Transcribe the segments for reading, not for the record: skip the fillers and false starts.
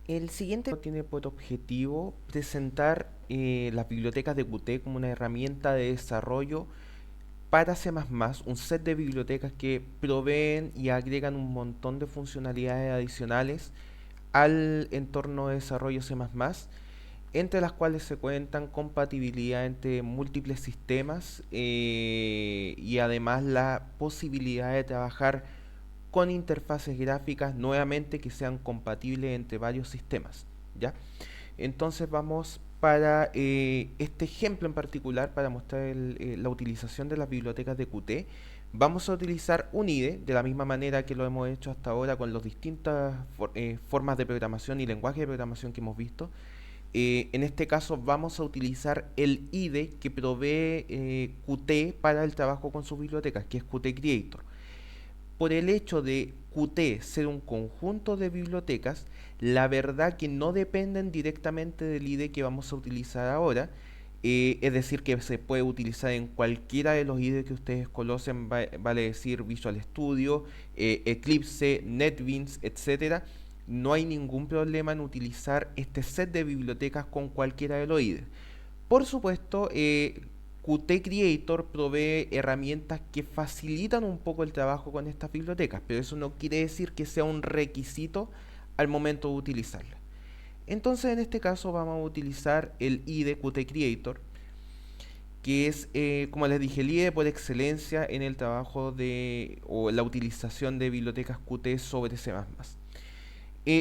El siguiente tiene por objetivo presentar las bibliotecas de Qt como una herramienta de desarrollo para C++, un set de bibliotecas que proveen y agregan un montón de funcionalidades adicionales al entorno de desarrollo C++, entre las cuales se cuentan compatibilidad entre múltiples sistemas y además la posibilidad de trabajar con interfaces gráficas nuevamente que sean compatibles entre varios sistemas, ¿ya? Entonces vamos para este ejemplo en particular, para mostrar la utilización de las bibliotecas de Qt, vamos a utilizar un IDE de la misma manera que lo hemos hecho hasta ahora con las distintas formas de programación y lenguajes de programación que hemos visto. En este caso vamos a utilizar el IDE que provee Qt para el trabajo con sus bibliotecas, que es Qt Creator. Por el hecho de Qt ser un conjunto de bibliotecas, la verdad que no dependen directamente del IDE que vamos a utilizar ahora, es decir, que se puede utilizar en cualquiera de los IDE que ustedes conocen, vale decir Visual Studio, Eclipse, NetBeans, etcétera. No hay ningún problema en utilizar este set de bibliotecas con cualquiera de los IDE. Por supuesto, Qt Creator provee herramientas que facilitan un poco el trabajo con estas bibliotecas, pero eso no quiere decir que sea un requisito al momento de utilizarla. Entonces, en este caso vamos a utilizar el IDE Qt Creator, que es, como les dije, el IDE por excelencia en el trabajo de o la utilización de bibliotecas Qt sobre C++.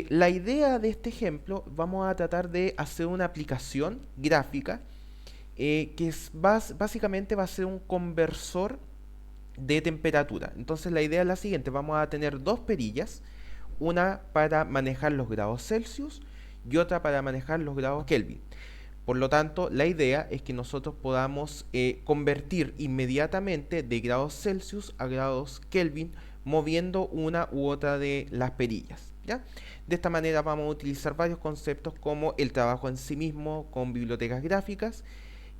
La idea de este ejemplo, vamos a tratar de hacer una aplicación gráfica que básicamente va a ser un conversor de temperatura. Entonces la idea es la siguiente, vamos a tener dos perillas, una para manejar los grados Celsius y otra para manejar los grados Kelvin. Por lo tanto, la idea es que nosotros podamos convertir inmediatamente de grados Celsius a grados Kelvin moviendo una u otra de las perillas, ¿ya? De esta manera vamos a utilizar varios conceptos como el trabajo en sí mismo con bibliotecas gráficas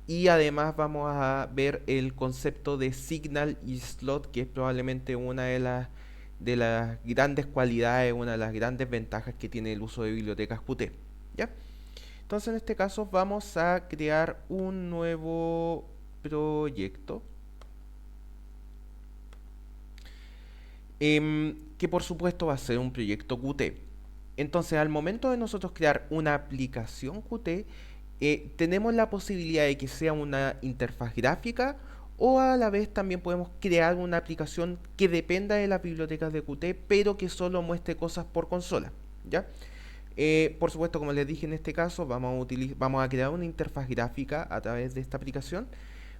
y además vamos a ver el concepto de signal y slot, que es probablemente una de las grandes cualidades, una de las grandes ventajas que tiene el uso de bibliotecas Qt, ¿ya? Entonces en este caso vamos a crear un nuevo proyecto que por supuesto va a ser un proyecto Qt. Entonces al momento de nosotros crear una aplicación Qt, tenemos la posibilidad de que sea una interfaz gráfica o a la vez también podemos crear una aplicación que dependa de las bibliotecas de Qt, pero que solo muestre cosas por consola, ¿ya? Por supuesto, como les dije en este caso, vamos a crear una interfaz gráfica a través de esta aplicación.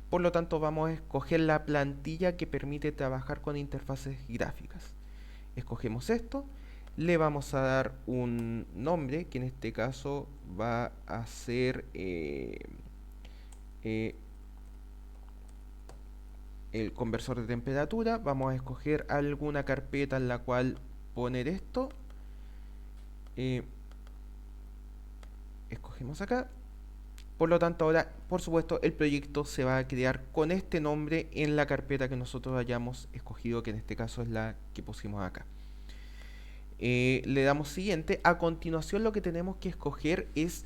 Por lo tanto, vamos a escoger la plantilla que permite trabajar con interfaces gráficas. Escogemos esto, le vamos a dar un nombre que en este caso va a ser eh, el conversor de temperatura. Vamos a escoger alguna carpeta en la cual poner esto. Eh, Escogemos acá. Por lo tanto, ahora, por supuesto, el proyecto se va a crear con este nombre en la carpeta que nosotros hayamos escogido, que en este caso es la que pusimos acá. Le damos siguiente. A continuación lo que tenemos que escoger es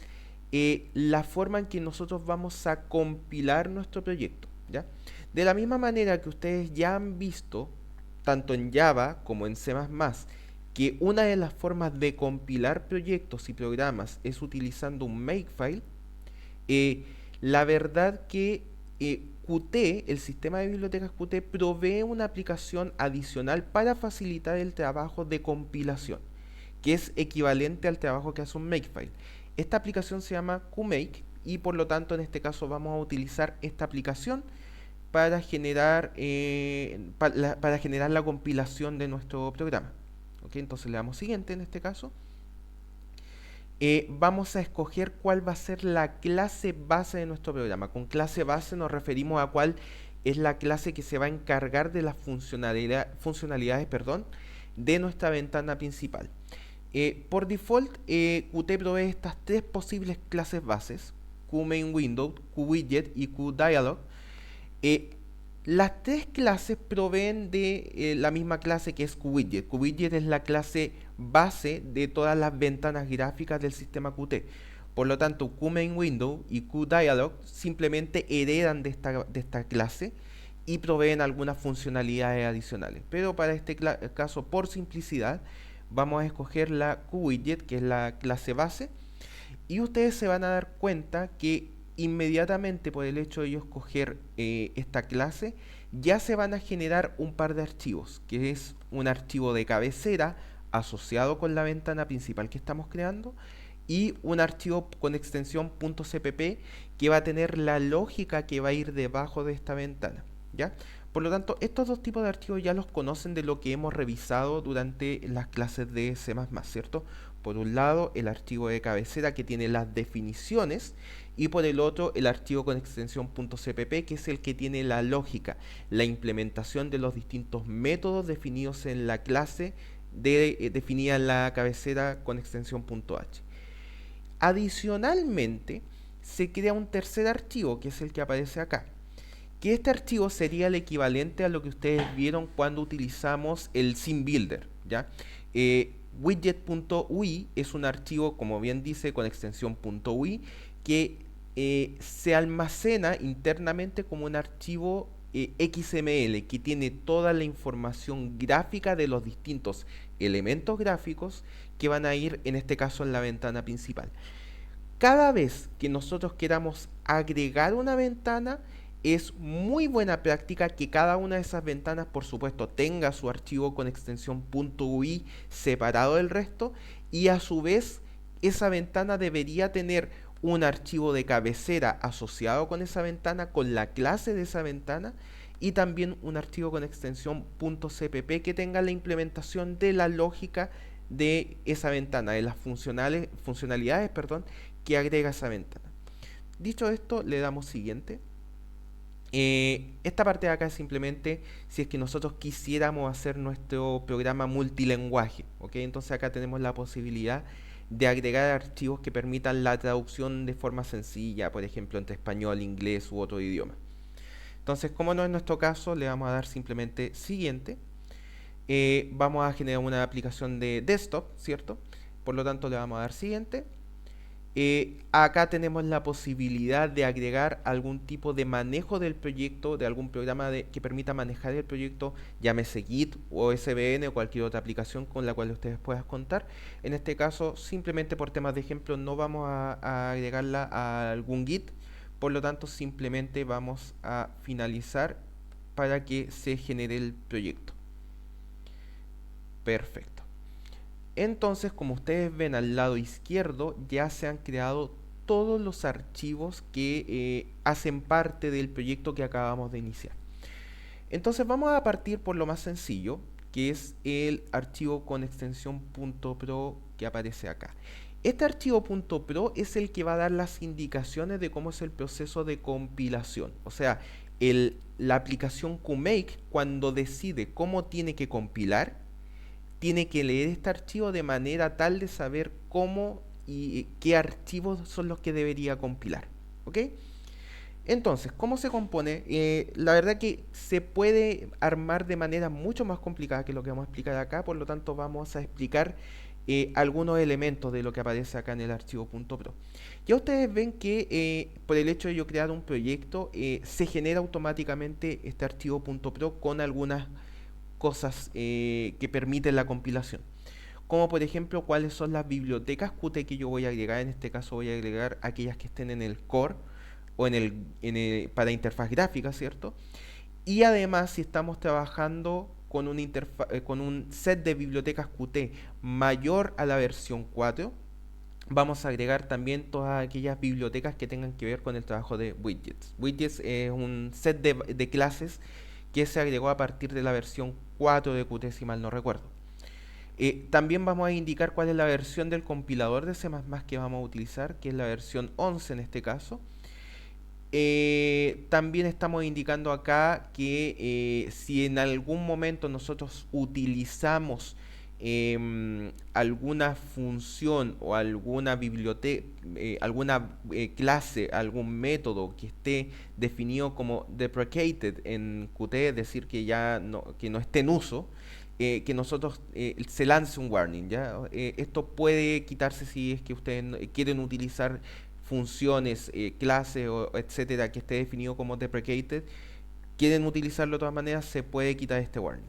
la forma en que nosotros vamos a compilar nuestro proyecto, ¿ya? De la misma manera que ustedes ya han visto, tanto en Java como en C++, que una de las formas de compilar proyectos y programas es utilizando un makefile. La verdad que Qt, el sistema de bibliotecas Qt, provee una aplicación adicional para facilitar el trabajo de compilación, que es equivalente al trabajo que hace un makefile. Esta aplicación se llama QMake y por lo tanto en este caso vamos a utilizar esta aplicación para generar la compilación de nuestro programa. ¿Ok? Entonces le damos siguiente en este caso. Vamos a escoger cuál va a ser la clase base de nuestro programa. Con clase base nos referimos a cuál es la clase que se va a encargar de las funcionalidades, perdón, de nuestra ventana principal. Por default, Qt provee estas tres posibles clases bases: QMainWindow, QWidget y QDialog. Las tres clases proveen de la misma clase que es QWidget. QWidget es la clase base de todas las ventanas gráficas del sistema Qt. Por lo tanto, QMainWindow y QDialog simplemente heredan de esta clase y proveen algunas funcionalidades adicionales. Pero para este caso, por simplicidad, vamos a escoger la QWidget, que es la clase base, y ustedes se van a dar cuenta que inmediatamente por el hecho de yo escoger esta clase, ya se van a generar un par de archivos, que es un archivo de cabecera asociado con la ventana principal que estamos creando y un archivo con extensión .cpp que va a tener la lógica que va a ir debajo de esta ventana, ¿ya? Por lo tanto, estos dos tipos de archivos ya los conocen de lo que hemos revisado durante las clases de C++, ¿cierto? Por un lado, el archivo de cabecera que tiene las definiciones y por el otro, el archivo con extensión .cpp que es el que tiene la lógica, la implementación de los distintos métodos definidos en la clase definida en la cabecera con extensión .h. Adicionalmente, se crea un tercer archivo que es el que aparece acá, que este archivo sería el equivalente a lo que ustedes vieron cuando utilizamos el Scene Builder, ¿ya? Widget.ui es un archivo, como bien dice, con extensión .ui, que se almacena internamente como un archivo XML, que tiene toda la información gráfica de los distintos elementos gráficos que van a ir, en este caso, en la ventana principal. Cada vez que nosotros queramos agregar una ventana, es muy buena práctica que cada una de esas ventanas, por supuesto, tenga su archivo con extensión .ui separado del resto y a su vez esa ventana debería tener un archivo de cabecera asociado con esa ventana, con la clase de esa ventana y también un archivo con extensión .cpp que tenga la implementación de la lógica de esa ventana, de las funcionalidades, perdón, que agrega esa ventana. Dicho esto, le damos siguiente. Esta parte de acá es simplemente si es que nosotros quisiéramos hacer nuestro programa multilenguaje, ¿ok? Entonces acá tenemos la posibilidad de agregar archivos que permitan la traducción de forma sencilla, por ejemplo, entre español, inglés u otro idioma. Entonces, como no es nuestro caso, le vamos a dar simplemente siguiente. Vamos a generar una aplicación de desktop, ¿cierto? Por lo tanto, le vamos a dar siguiente. Acá tenemos la posibilidad de agregar algún tipo de manejo del proyecto, de algún programa que permita manejar el proyecto, llámese Git o SVN o cualquier otra aplicación con la cual ustedes puedan contar. En este caso, simplemente por temas de ejemplo, no vamos a agregarla a algún Git, por lo tanto, simplemente vamos a finalizar para que se genere el proyecto. Perfecto. Entonces, como ustedes ven al lado izquierdo, ya se han creado todos los archivos que hacen parte del proyecto que acabamos de iniciar. Entonces vamos a partir por lo más sencillo, que es el archivo con extensión .pro que aparece acá. Este archivo .pro es el que va a dar las indicaciones de cómo es el proceso de compilación. O sea, la aplicación QMake, cuando decide cómo tiene que compilar, tiene que leer este archivo de manera tal de saber cómo y qué archivos son los que debería compilar. ¿Ok? Entonces, ¿cómo se compone? La verdad que se puede armar de manera mucho más complicada que lo que vamos a explicar acá, por lo tanto vamos a explicar algunos elementos de lo que aparece acá en el archivo .pro. Ya ustedes ven que por el hecho de yo crear un proyecto, se genera automáticamente este archivo .pro con algunas cosas que permiten la compilación. Como por ejemplo, cuáles son las bibliotecas Qt que yo voy a agregar. En este caso voy a agregar aquellas que estén en el core o para interfaz gráfica, ¿cierto? Y además, si estamos trabajando con con un set de bibliotecas Qt mayor a la versión 4, vamos a agregar también todas aquellas bibliotecas que tengan que ver con el trabajo de widgets. Widgets es un set de clases que se agregó a partir de la versión 4 de Qt, si mal no recuerdo. También vamos a indicar cuál es la versión del compilador de C++ que vamos a utilizar, que es la versión 11 en este caso. También estamos indicando acá que si en algún momento nosotros utilizamos alguna función o alguna biblioteca, alguna clase, algún método que esté definido como deprecated en Qt, es decir, que no esté en uso, que nosotros se lance un warning, ¿ya? Esto puede quitarse si es que ustedes quieren utilizar funciones, clases o etcétera que esté definido como deprecated, quieren utilizarlo de todas maneras, se puede quitar este warning.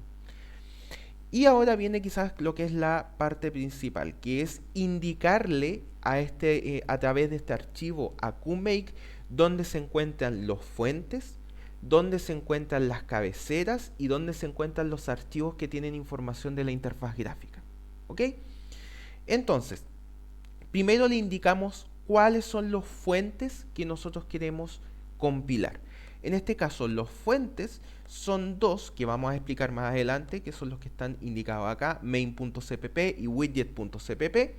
Y ahora viene quizás lo que es la parte principal, que es indicarle a través de este archivo a QMake dónde se encuentran los fuentes, dónde se encuentran las cabeceras y dónde se encuentran los archivos que tienen información de la interfaz gráfica. ¿Ok? Entonces, primero le indicamos cuáles son los fuentes que nosotros queremos compilar. En este caso, los fuentes son dos que vamos a explicar más adelante, que son los que están indicados acá, main.cpp y widget.cpp.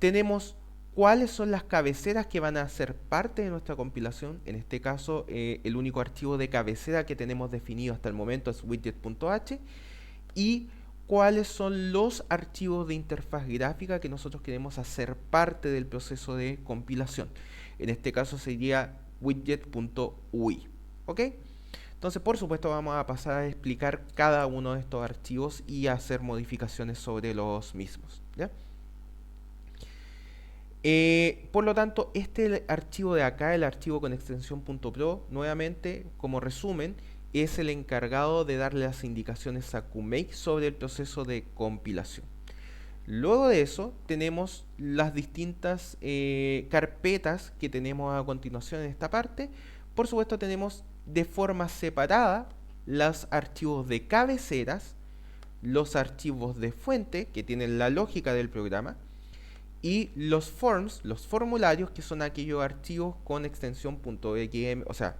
Tenemos cuáles son las cabeceras que van a ser parte de nuestra compilación. En este caso, el único archivo de cabecera que tenemos definido hasta el momento es widget.h. Y cuáles son los archivos de interfaz gráfica que nosotros queremos hacer parte del proceso de compilación. En este caso sería widget.ui. ¿Ok? Entonces, por supuesto, vamos a pasar a explicar cada uno de estos archivos y hacer modificaciones sobre los mismos. ¿Ya? Por lo tanto, este archivo de acá, el archivo con extensión .pro, nuevamente, como resumen, es el encargado de darle las indicaciones a QMake sobre el proceso de compilación. Luego de eso, tenemos las distintas carpetas que tenemos a continuación en esta parte. Por supuesto, tenemos de forma separada los archivos de cabeceras, los archivos de fuente, que tienen la lógica del programa, y los forms, los formularios, que son aquellos archivos con extensión .xml, o sea,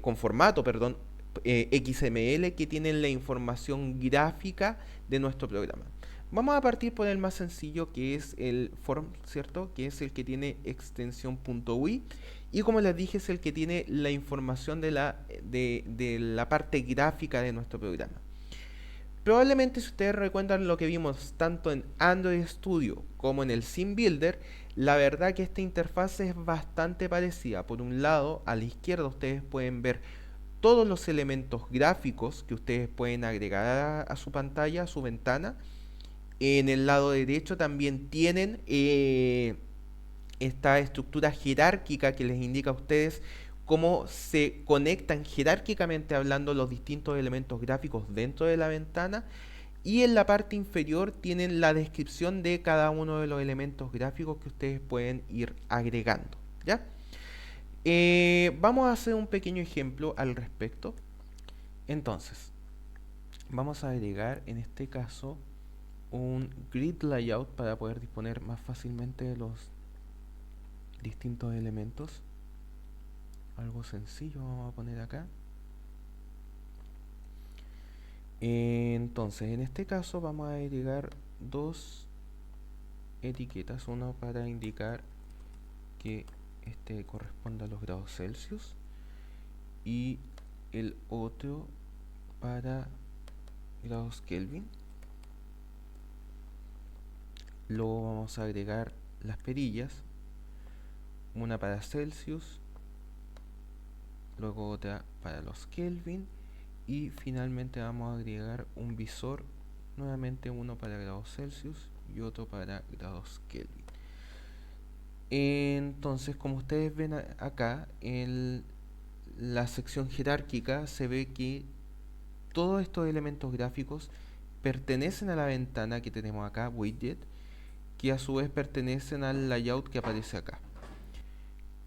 con formato, perdón, XML, que tienen la información gráfica de nuestro programa. Vamos a partir por el más sencillo, que es el form, ¿cierto? Que es el que tiene extensión .ui, y como les dije, es el que tiene la información de la parte gráfica de nuestro programa. Probablemente, si ustedes recuerdan lo que vimos tanto en Android Studio como en el Sim Builder, la verdad que esta interfaz es bastante parecida. Por un lado, a la izquierda ustedes pueden ver todos los elementos gráficos que ustedes pueden agregar a su pantalla, a su ventana. En el lado derecho también tienen esta estructura jerárquica que les indica a ustedes cómo se conectan jerárquicamente hablando los distintos elementos gráficos dentro de la ventana, y en la parte inferior tienen la descripción de cada uno de los elementos gráficos que ustedes pueden ir agregando, ¿ya? Vamos a hacer un pequeño ejemplo al respecto. Entonces, vamos a agregar en este caso un grid layout para poder disponer más fácilmente de los distintos elementos. Algo sencillo vamos a poner acá. Entonces, en este caso vamos a agregar dos etiquetas, uno para indicar que este corresponde a los grados Celsius y el otro para grados Kelvin. Luego vamos a agregar las perillas, una para Celsius, luego otra para los Kelvin, y finalmente vamos a agregar un visor, nuevamente uno para grados Celsius y otro para grados Kelvin. Entonces, como ustedes ven acá en la sección jerárquica, se ve que todos estos elementos gráficos pertenecen a la ventana que tenemos acá, widget, que a su vez pertenecen al layout que aparece acá.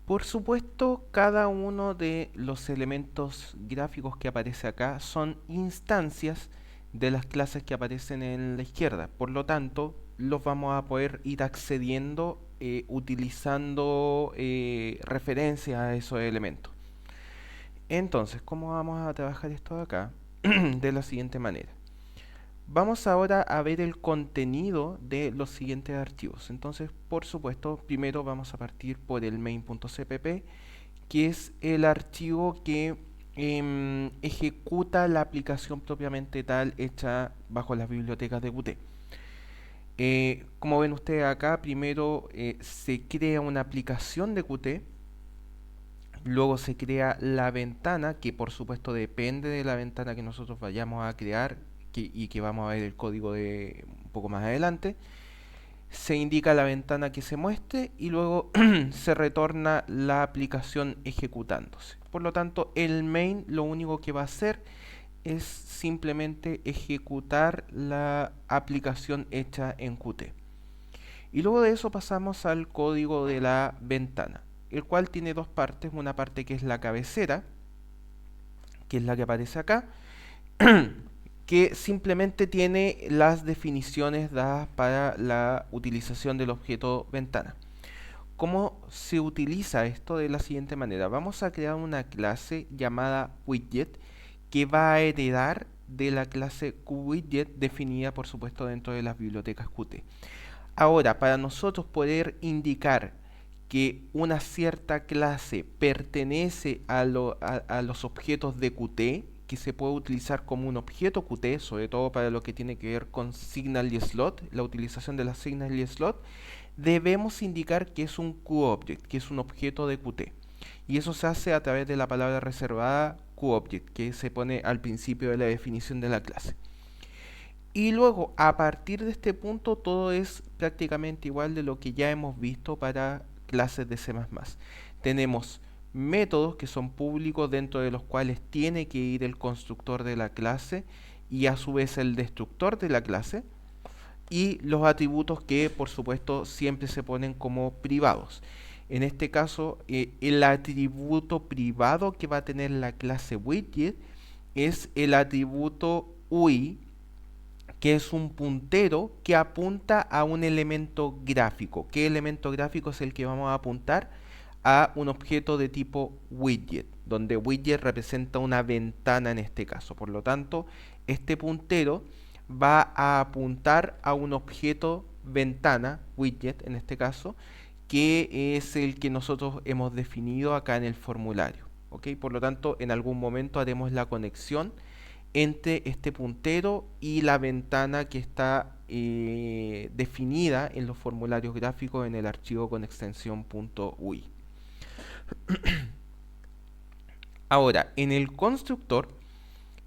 Por supuesto, cada uno de los elementos gráficos que aparece acá son instancias de las clases que aparecen en la izquierda. Por lo tanto, los vamos a poder ir accediendo utilizando referencias a esos elementos. Entonces, ¿cómo vamos a trabajar esto de acá? De la siguiente manera. Vamos ahora a ver el contenido de los siguientes archivos. Entonces, por supuesto, primero vamos a partir por el main.cpp, que es el archivo que ejecuta la aplicación propiamente tal hecha bajo las bibliotecas de Qt. Como ven ustedes acá, primero se crea una aplicación de Qt, luego se crea la ventana, que por supuesto depende de la ventana que nosotros vayamos a crear y que vamos a ver el código de un poco más adelante. Se indica la ventana que se muestre y luego se retorna la aplicación ejecutándose. Por lo tanto, el main lo único que va a hacer es simplemente ejecutar la aplicación hecha en Qt. Y luego de eso pasamos al código de la ventana, el cual tiene dos partes, una parte que es la cabecera, que es la que aparece acá, que simplemente tiene las definiciones dadas para la utilización del objeto ventana. ¿Cómo se utiliza esto? De la siguiente manera. Vamos a crear una clase llamada widget que va a heredar de la clase QWidget definida por supuesto dentro de las bibliotecas Qt. Ahora, para nosotros poder indicar que una cierta clase pertenece a los objetos de Qt, que se puede utilizar como un objeto Qt, sobre todo para lo que tiene que ver con signal y slot, la utilización de las signal y slot, debemos indicar que es un QObject, que es un objeto de Qt. Y eso se hace a través de la palabra reservada QObject, que se pone al principio de la definición de la clase. Y luego, a partir de este punto, todo es prácticamente igual de lo que ya hemos visto para clases de C++. Tenemos métodos que son públicos dentro de los cuales tiene que ir el constructor de la clase y a su vez el destructor de la clase, y los atributos que por supuesto siempre se ponen como privados. En este caso, el atributo privado que va a tener la clase widget es el atributo UI, que es un puntero que apunta a un elemento gráfico. ¿Qué elemento gráfico es el que vamos a apuntar? A un objeto de tipo widget, donde widget representa una ventana en este caso. Por lo tanto, este puntero va a apuntar a un objeto ventana, widget en este caso, que es el que nosotros hemos definido acá en el formulario. ¿Ok? Por lo tanto, en algún momento haremos la conexión entre este puntero y la ventana que está definida en los formularios gráficos en el archivo con extensión .ui. Ahora, en el constructor,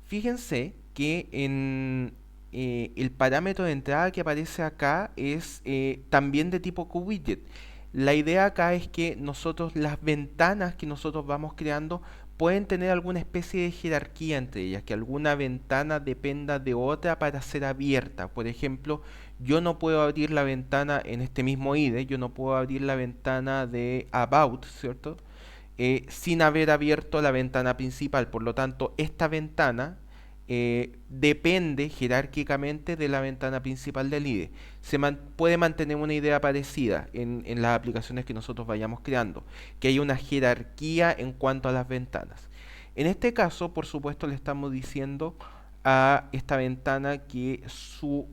fíjense que en el parámetro de entrada que aparece acá es también de tipo QWidget. La idea acá es que nosotros, las ventanas que nosotros vamos creando, pueden tener alguna especie de jerarquía entre ellas, que alguna ventana dependa de otra para ser abierta. Por ejemplo, yo no puedo abrir la ventana en este mismo IDE, yo no puedo abrir la ventana de About, ¿cierto? Sin haber abierto la ventana principal. Por lo tanto, esta ventana depende jerárquicamente de la ventana principal del IDE. Puede mantener una idea parecida en las aplicaciones que nosotros vayamos creando, que hay una jerarquía en cuanto a las ventanas. En este caso, por supuesto, le estamos diciendo a esta ventana que su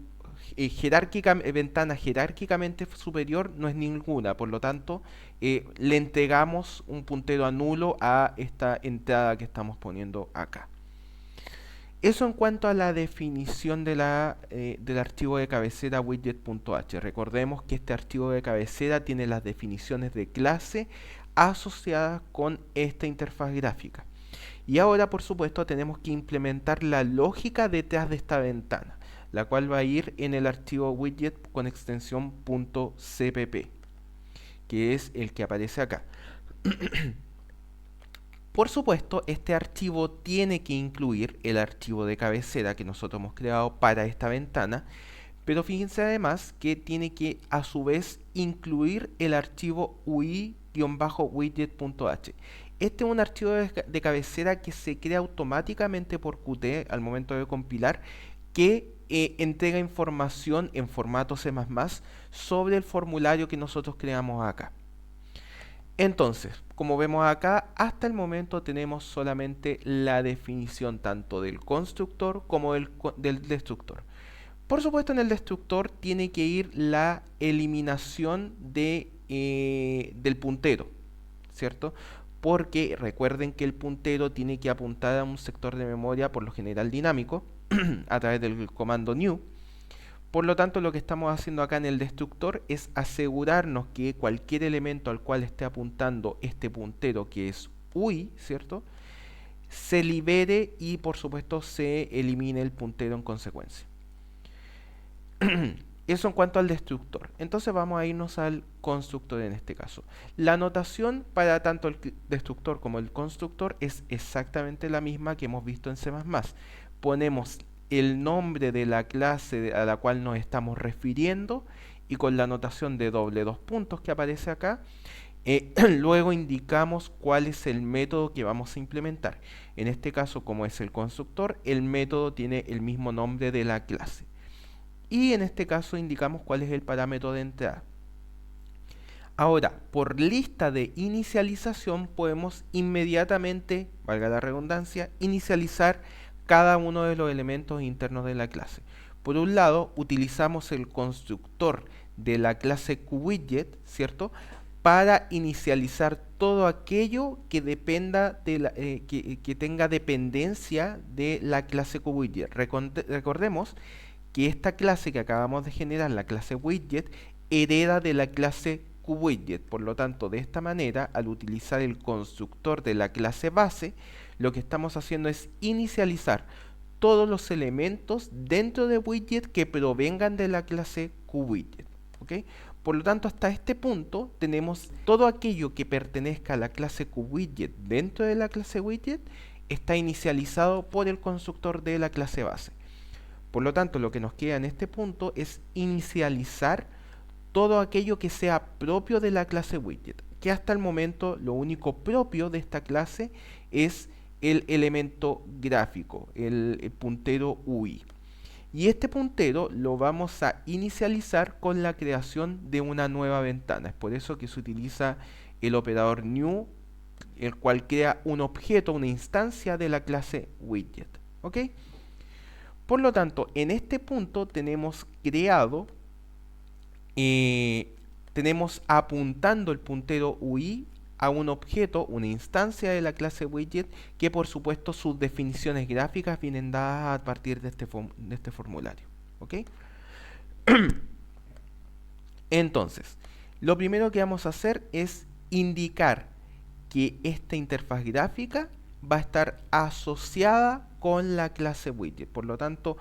ventana jerárquicamente superior no es ninguna, por lo tanto le entregamos un puntero a nulo a esta entrada que estamos poniendo acá. Eso en cuanto a la definición del archivo de cabecera widget.h. Recordemos que este archivo de cabecera tiene las definiciones de clase asociadas con esta interfaz gráfica. Y ahora, por supuesto, tenemos que implementar la lógica detrás de esta ventana, la cual va a ir en el archivo widget con extensión .cpp, que es el que aparece acá. Por supuesto, este archivo tiene que incluir el archivo de cabecera que nosotros hemos creado para esta ventana, pero fíjense además que tiene que a su vez incluir el archivo ui-widget.h. Este es un archivo de cabecera que se crea automáticamente por Qt al momento de compilar, que entrega información en formato C++ sobre el formulario que nosotros creamos acá. Entonces, como vemos acá, hasta el momento tenemos solamente la definición tanto del constructor como del destructor. Por supuesto, en el destructor tiene que ir la eliminación del puntero, ¿cierto? Porque recuerden que el puntero tiene que apuntar a un sector de memoria, por lo general dinámico, a través del comando new. Por lo tanto, lo que estamos haciendo acá en el destructor es asegurarnos que cualquier elemento al cual esté apuntando este puntero, que es UI, ¿cierto?, se libere y por supuesto se elimine el puntero en consecuencia. Eso en cuanto al destructor. Entonces vamos a irnos al constructor en este caso. La notación para tanto el destructor como el constructor es exactamente la misma que hemos visto en C++. Ponemos el nombre de la clase a la cual nos estamos refiriendo y con la notación de doble dos puntos que aparece acá, luego indicamos cuál es el método que vamos a implementar. En este caso, como es el constructor, el método tiene el mismo nombre de la clase. Y en este caso indicamos cuál es el parámetro de entrada. Ahora, por lista de inicialización podemos inmediatamente, valga la redundancia, inicializar cada uno de los elementos internos de la clase. Por un lado, utilizamos el constructor de la clase QWidget, ¿cierto?, para inicializar todo aquello que dependa de que tenga dependencia de la clase QWidget. Recordemos que esta clase que acabamos de generar, la clase widget, hereda de la clase QWidget. Por lo tanto, de esta manera, al utilizar el constructor de la clase base, lo que estamos haciendo es inicializar todos los elementos dentro de widget que provengan de la clase QWidget. ¿Ok? Por lo tanto, hasta este punto tenemos todo aquello que pertenezca a la clase QWidget dentro de la clase widget está inicializado por el constructor de la clase base. Por lo tanto, lo que nos queda en este punto es inicializar todo aquello que sea propio de la clase widget, que hasta el momento lo único propio de esta clase es el elemento gráfico, el puntero UI. Y este puntero lo vamos a inicializar con la creación de una nueva ventana. Es por eso que se utiliza el operador new, el cual crea un objeto, una instancia de la clase widget. ¿Ok? Por lo tanto, en este punto tenemos creado, tenemos apuntando el puntero UI a un objeto, una instancia de la clase widget, que por supuesto sus definiciones gráficas vienen dadas a partir de este formulario. ¿Ok? Entonces, lo primero que vamos a hacer es indicar que esta interfaz gráfica va a estar asociada con la clase widget. Por lo tanto,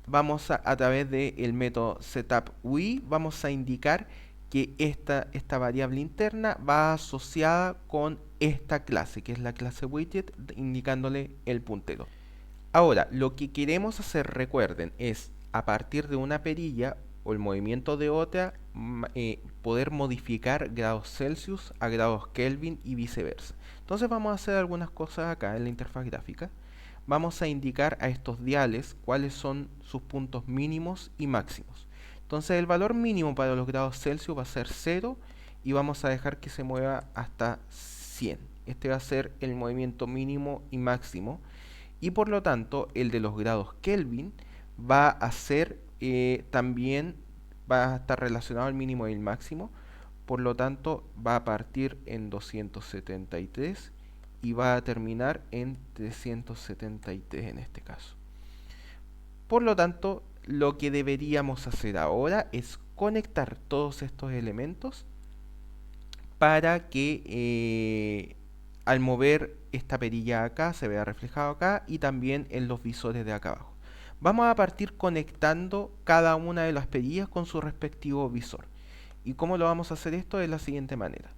vamos a través del método setupUI, vamos a indicar que esta variable interna va asociada con esta clase, que es la clase widget, indicándole el puntero. Ahora, lo que queremos hacer, recuerden, es a partir de una perilla o el movimiento de otra, poder modificar grados Celsius a grados Kelvin y viceversa. Entonces vamos a hacer algunas cosas acá en la interfaz gráfica. Vamos a indicar a estos diales cuáles son sus puntos mínimos y máximos. Entonces el valor mínimo para los grados Celsius va a ser 0 y vamos a dejar que se mueva hasta 100. Este va a ser el movimiento mínimo y máximo. Y por lo tanto, el de los grados Kelvin va a ser también, va a estar relacionado al mínimo y el máximo. Por lo tanto, va a partir en 273 y va a terminar en 373 en este caso. Por lo tanto, lo que deberíamos hacer ahora es conectar todos estos elementos para que al mover esta perilla acá se vea reflejado acá y también en los visores de acá abajo. Vamos a partir conectando cada una de las perillas con su respectivo visor. ¿Y cómo lo vamos a hacer esto? De la siguiente manera.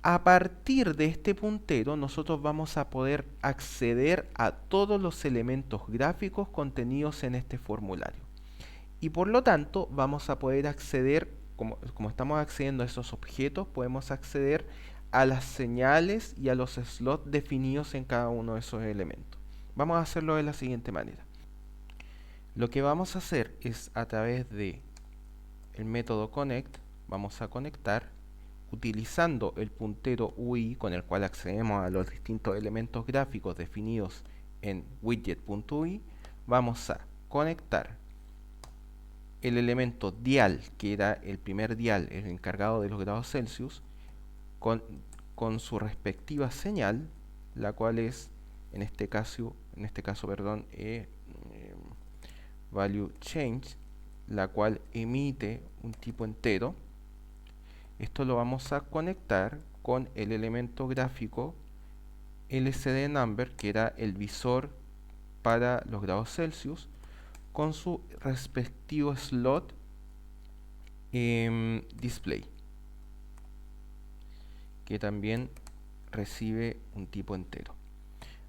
A partir de este puntero nosotros vamos a poder acceder a todos los elementos gráficos contenidos en este formulario. Y por lo tanto vamos a poder acceder, como estamos accediendo a esos objetos, podemos acceder a las señales y a los slots definidos en cada uno de esos elementos. Vamos a hacerlo de la siguiente manera. Lo que vamos a hacer es a través de el método connect, vamos a conectar utilizando el puntero UI con el cual accedemos a los distintos elementos gráficos definidos en widget.ui. Vamos a conectar el elemento dial, que era el primer dial, el encargado de los grados Celsius, con su respectiva señal, la cual es, en este caso, value change, la cual emite un tipo entero. Esto lo vamos a conectar con el elemento gráfico LCD number, que era el visor para los grados Celsius, con su respectivo slot display, que también recibe un tipo entero.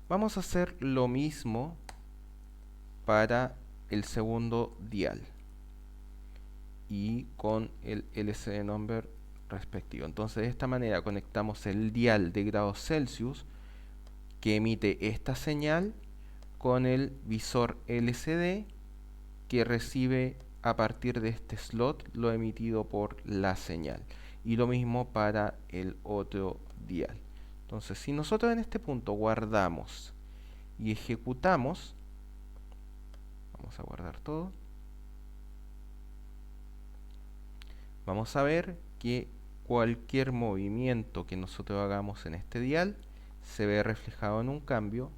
Vamos a hacer lo mismo para el segundo dial y con el LCD number respectivo. Entonces de esta manera conectamos el dial de grados Celsius que emite esta señal con el visor LCD que recibe a partir de este slot lo emitido por la señal, y lo mismo para el otro dial. Entonces si nosotros en este punto guardamos y ejecutamos, vamos a guardar todo, vamos a ver que cualquier movimiento que nosotros hagamos en este dial se ve reflejado en un cambio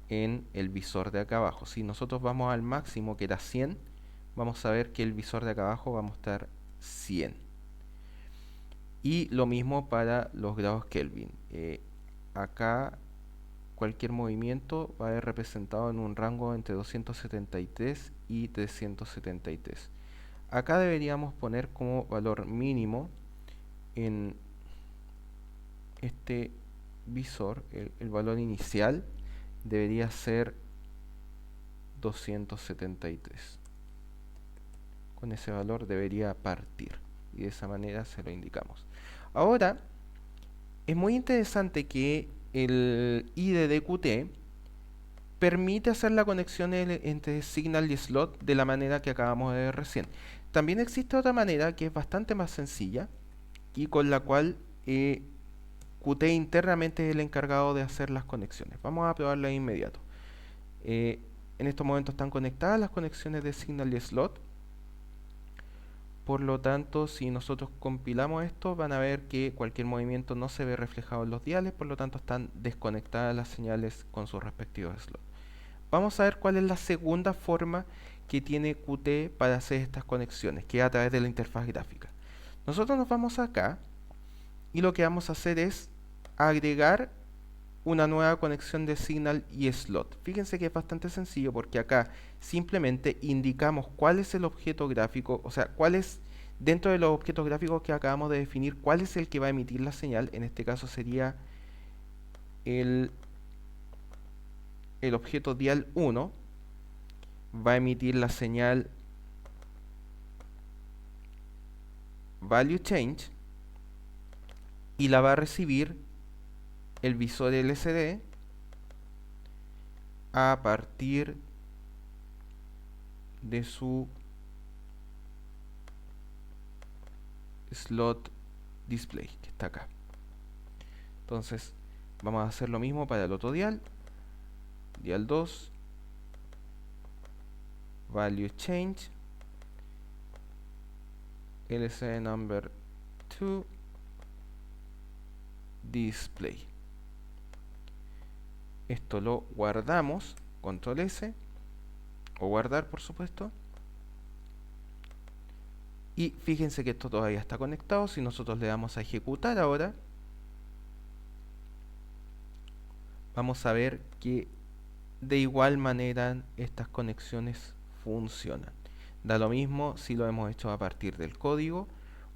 en el visor de acá abajo. Si nosotros vamos al máximo, que era 100, vamos a ver que el visor de acá abajo va a mostrar 100. Y lo mismo para los grados Kelvin. Acá cualquier movimiento va a ver representado en un rango entre 273 y 373. Acá deberíamos poner como valor mínimo en este visor, el valor inicial debería ser 273. Con ese valor debería partir, y de esa manera se lo indicamos. Ahora, es muy interesante que el IDE de Qt permite hacer la conexión entre signal y slot de la manera que acabamos de ver recién. También existe otra manera que es bastante más sencilla y con la cual Qt internamente es el encargado de hacer las conexiones. Vamos a probarla de inmediato. En estos momentos están conectadas las conexiones de signal y slot. Por lo tanto, si nosotros compilamos esto, van a ver que cualquier movimiento no se ve reflejado en los diales, por lo tanto están desconectadas las señales con sus respectivos slots. Vamos a ver cuál es la segunda forma que tiene Qt para hacer estas conexiones, que es a través de la interfaz gráfica. Nosotros nos vamos acá y lo que vamos a hacer es agregar una nueva conexión de signal y slot. Fíjense que es bastante sencillo porque acá simplemente indicamos cuál es el objeto gráfico, o sea, cuál es, dentro de los objetos gráficos que acabamos de definir, cuál es el que va a emitir la señal. En este caso sería el objeto dial 1, va a emitir la señal value change y la va a recibir el visor LCD a partir de su slot display, que está acá. Entonces vamos a hacer lo mismo para el otro dial, dial 2, value change, LCD number 2, display. Esto lo guardamos, control S, o guardar por supuesto. Y fíjense que esto todavía está conectado. Si nosotros le damos a ejecutar ahora, vamos a ver que de igual manera estas conexiones funcionan. Da lo mismo si lo hemos hecho a partir del código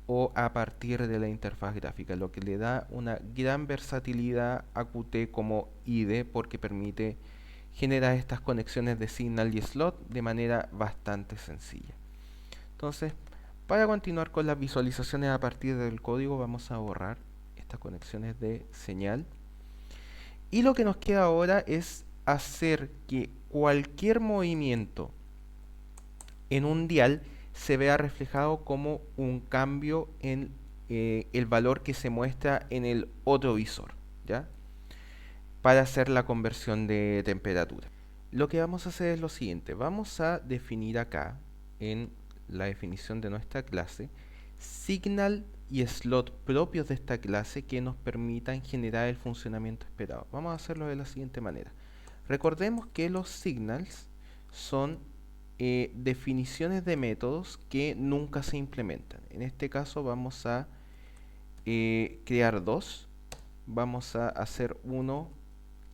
o a partir de la interfaz gráfica, lo que le da una gran versatilidad a Qt como IDE porque permite generar estas conexiones de signal y slot de manera bastante sencilla. Entonces, para continuar con las visualizaciones a partir del código, vamos a borrar estas conexiones de señal. Y lo que nos queda ahora es hacer que cualquier movimiento en un dial se vea reflejado como un cambio en el valor que se muestra en el otro visor, ¿ya? Para hacer la conversión de temperatura. Lo que vamos a hacer es lo siguiente. Vamos a definir acá, en la definición de nuestra clase, signal y slot propios de esta clase que nos permitan generar el funcionamiento esperado. Vamos a hacerlo de la siguiente manera. Recordemos que los signals son definiciones de métodos que nunca se implementan. En este caso vamos a crear dos. Vamos a hacer uno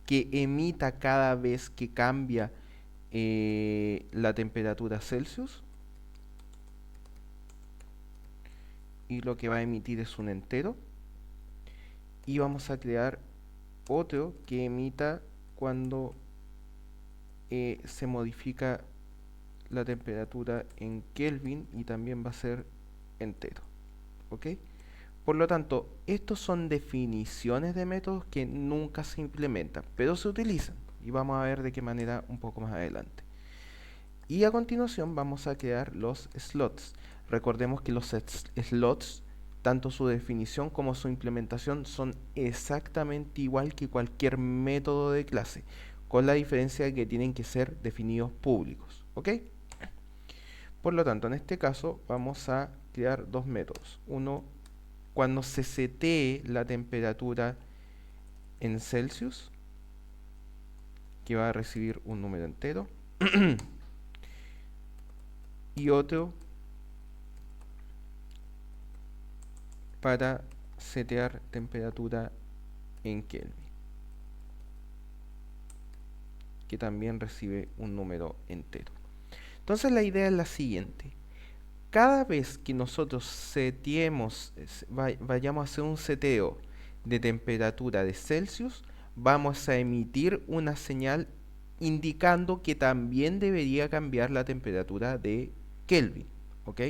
que emita cada vez que cambia la temperatura Celsius, y lo que va a emitir es un entero. Y vamos a crear otro que emita cuando se modifica la temperatura en Kelvin, y también va a ser entero. ¿Ok? Por lo tanto, estos son definiciones de métodos que nunca se implementan, pero se utilizan, y vamos a ver de qué manera un poco más adelante. Y a continuación vamos a crear los slots. Recordemos que los slots, tanto su definición como su implementación, son exactamente igual que cualquier método de clase, con la diferencia de que tienen que ser definidos públicos. ¿Ok? Por lo tanto, en este caso vamos a crear dos métodos. Uno, cuando se setee la temperatura en Celsius, que va a recibir un número entero. Y otro para setear temperatura en Kelvin, que también recibe un número entero. Entonces la idea es la siguiente: cada vez que nosotros seteemos, vayamos a hacer un seteo de temperatura de Celsius, vamos a emitir una señal indicando que también debería cambiar la temperatura de Kelvin. ¿Ok?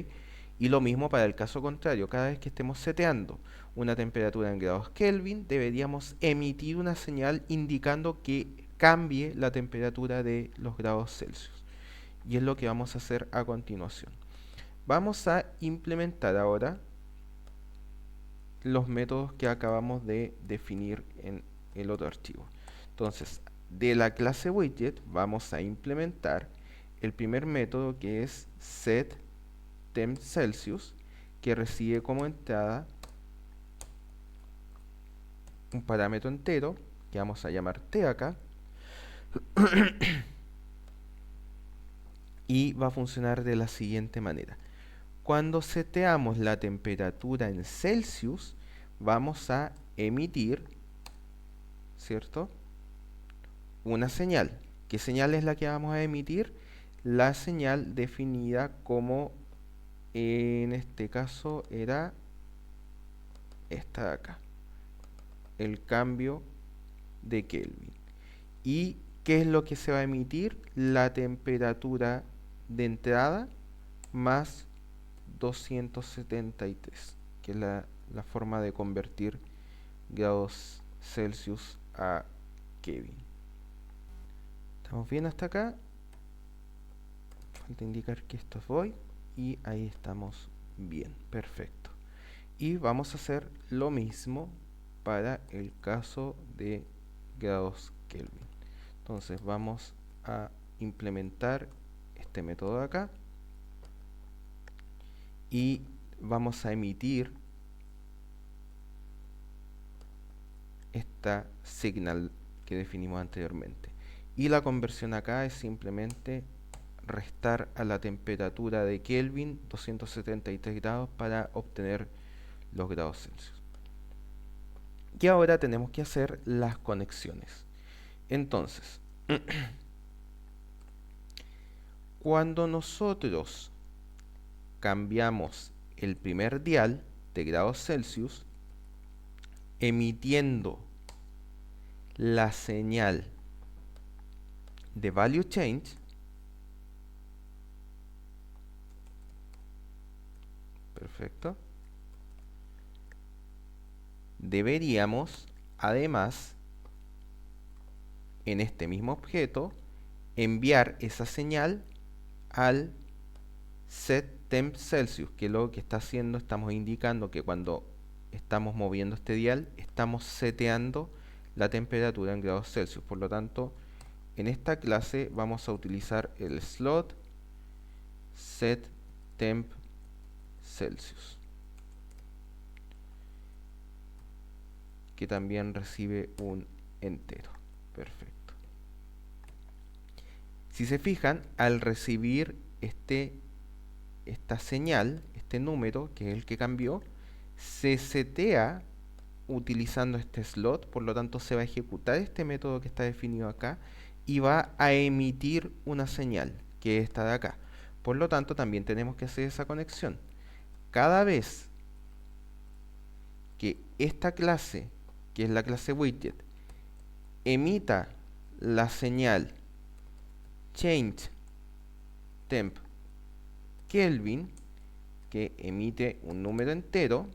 Y lo mismo para el caso contrario: cada vez que estemos seteando una temperatura en grados Kelvin, deberíamos emitir una señal indicando que cambie la temperatura de los grados Celsius. Y es lo que vamos a hacer a continuación. Vamos a implementar ahora los métodos que acabamos de definir en el otro archivo. Entonces, de la clase widget vamos a implementar el primer método, que es setTempCelsius, que recibe como entrada un parámetro entero que vamos a llamar t acá, y va a funcionar de la siguiente manera. Cuando seteamos la temperatura en Celsius, vamos a emitir, ¿cierto?, una señal. ¿Qué señal es la que vamos a emitir? La señal definida como, en este caso, era esta de acá, el cambio de Kelvin. ¿Y qué es lo que se va a emitir? La temperatura de entrada más 273, que es la forma de convertir grados Celsius a Kelvin. ¿Estamos bien hasta acá? Falta indicar que esto es void, y ahí estamos bien, perfecto. Y vamos a hacer lo mismo para el caso de grados Kelvin. Entonces vamos a implementar este método de acá, y vamos a emitir esta signal que definimos anteriormente. Y la conversión acá es simplemente restar a la temperatura de Kelvin 273 grados para obtener los grados Celsius. Y ahora tenemos que hacer las conexiones. Entonces, cuando nosotros cambiamos el primer dial de grados Celsius, emitiendo la señal de value change, perfecto, deberíamos además, en este mismo objeto, enviar esa señal al setTempCelsius, que lo que está haciendo, estamos indicando que cuando estamos moviendo este dial, estamos seteando la temperatura en grados Celsius. Por lo tanto, en esta clase vamos a utilizar el slot setTempCelsius, que también recibe un entero. Perfecto. Si se fijan, al recibir esta señal, este número, que es el que cambió, se setea utilizando este slot, por lo tanto se va a ejecutar este método que está definido acá y va a emitir una señal, que es esta de acá. Por lo tanto, también tenemos que hacer esa conexión. Cada vez que esta clase, que es la clase widget, emita la señal change temp Kelvin, que emite un número entero,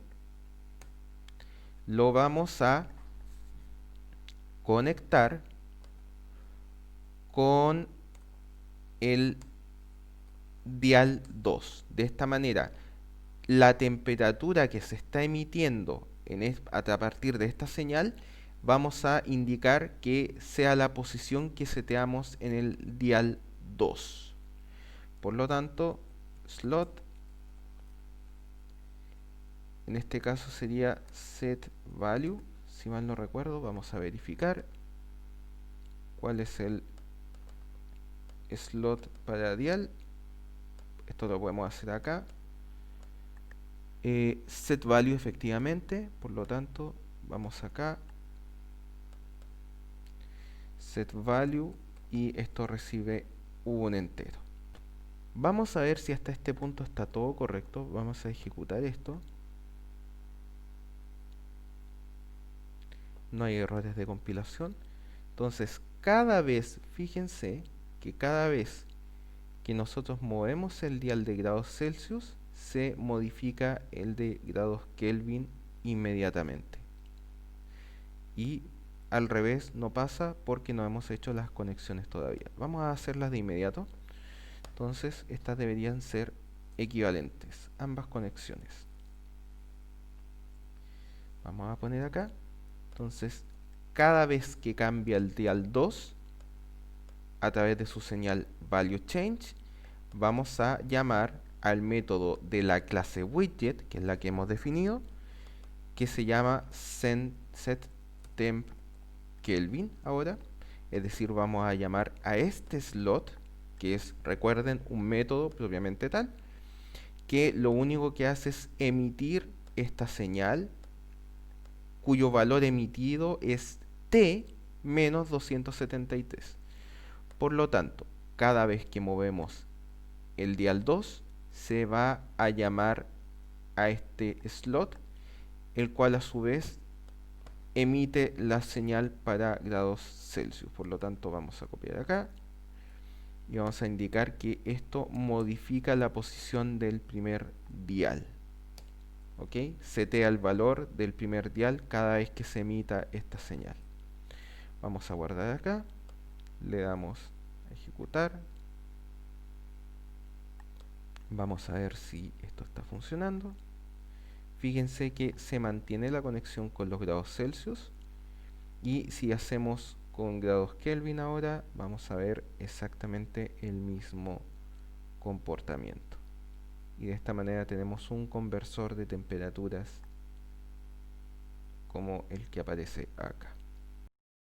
lo vamos a conectar con el dial 2. De esta manera, la temperatura que se está emitiendo a partir de esta señal, vamos a indicar que sea la posición que seteamos en el dial 2. Por lo tanto, slot, en este caso sería set value, si mal no recuerdo, vamos a verificar cuál es el slot para dial. Esto lo podemos hacer acá. Set value efectivamente, por lo tanto vamos acá, set value, y esto recibe un entero. Vamos a ver si hasta este punto está todo correcto. Vamos a ejecutar esto. No hay errores de compilación. Entonces, cada vez, fíjense que cada vez que nosotros movemos el dial de grados Celsius, se modifica el de grados Kelvin inmediatamente. Y al revés no pasa porque no hemos hecho las conexiones todavía. Vamos a hacerlas de inmediato. Entonces, estas deberían ser equivalentes, ambas conexiones. Vamos a poner acá. Entonces, cada vez que cambia el dial 2, a través de su señal value change, vamos a llamar al método de la clase widget, que es la que hemos definido, que se llama setTempKelvin ahora. Es decir, vamos a llamar a este slot, que es, recuerden, un método propiamente tal, que lo único que hace es emitir esta señal, cuyo valor emitido es T menos 273. Por lo tanto, cada vez que movemos el dial 2, se va a llamar a este slot, el cual a su vez emite la señal para grados Celsius. Por lo tanto, vamos a copiar acá y vamos a indicar que esto modifica la posición del primer dial. ¿Ok? Setea el valor del primer dial cada vez que se emita esta señal. Vamos a guardar acá, le damos a ejecutar. Vamos a ver si esto está funcionando. Fíjense que se mantiene la conexión con los grados Celsius, y si hacemos con grados Kelvin ahora, vamos a ver exactamente el mismo comportamiento. Y de esta manera tenemos un conversor de temperaturas como el que aparece acá.